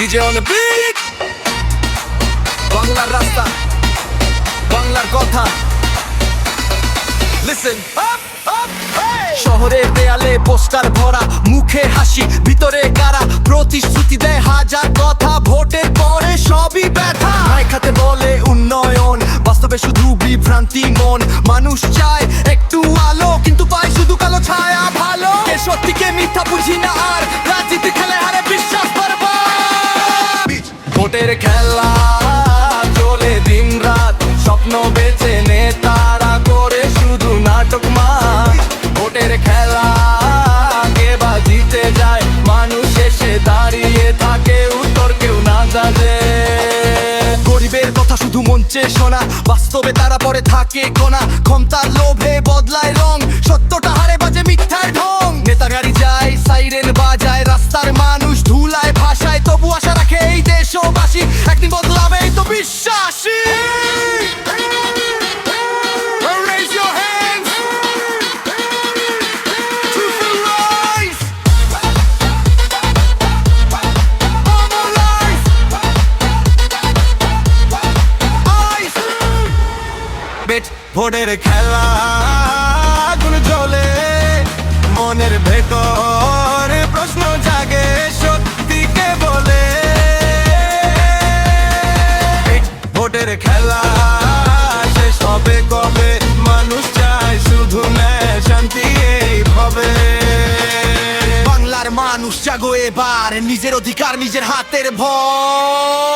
DJ on the beat. বাংলার রাস্তা, বাংলার কথা। Listen up, up, hey! শহরের দেয়ালে পোস্টার ভরা, মুখে হাসি ভিতরে কারা, প্রতিশ্রুতি দেয় হাজার কথা, ভোটের পরে সবই ব্যথা। খাতে বলে উন্নয়ন, বাস্তবে শুধু বিভ্রান্তি মন। মানুষ চায় একটু আলো, কিন্তু পায় শুধু কালো ছায়া। ভালো কে সত্যিকে মিথ্যা বুঝি না, আর রাজনীতি খেলে হারে বিশ্বাস বরবাদ। ভোটের খেলা চলে দিন রাত, স্বপ্ন বেচে নেতারা করে শুধু নাটক মার। ভোটের খেলা কে বা জিতে যায়, মানুষ এসে দাঁড়িয়ে থাকে, উত্তর কেউ না জানে। গরিবের কথা শুধু মঞ্চে শোনা, বাস্তবে তারা পরে থাকে কোনা। ক্ষমতার লোভে বদলায় রং, সত্যটা হারে বাজে মিথ্যার ঢং। নেতা গাড়ি যায়, সাইরেন বাজায়, রাস্তার মানুষ ধুলায় ভাষায়, তবু আশা রাখে এই দেশবাসী একদিন বদলাবে এই তো বিশ্বাসী। Raise your hands to the rise. Mobilize. Eyes. ভোটের খেলা গুলো জ্বলে, মনের ভেতর প্রশ্ন জাগে, সত্যিকে বলে। ভোটের খেলা শেষ হবে কবে, মানুষ চায় শুধু ন্যায় শান্তি এইভাবে। বাংলার মানুষ জাগো এবার, নিজের অধিকার নিজের হাতের ভর।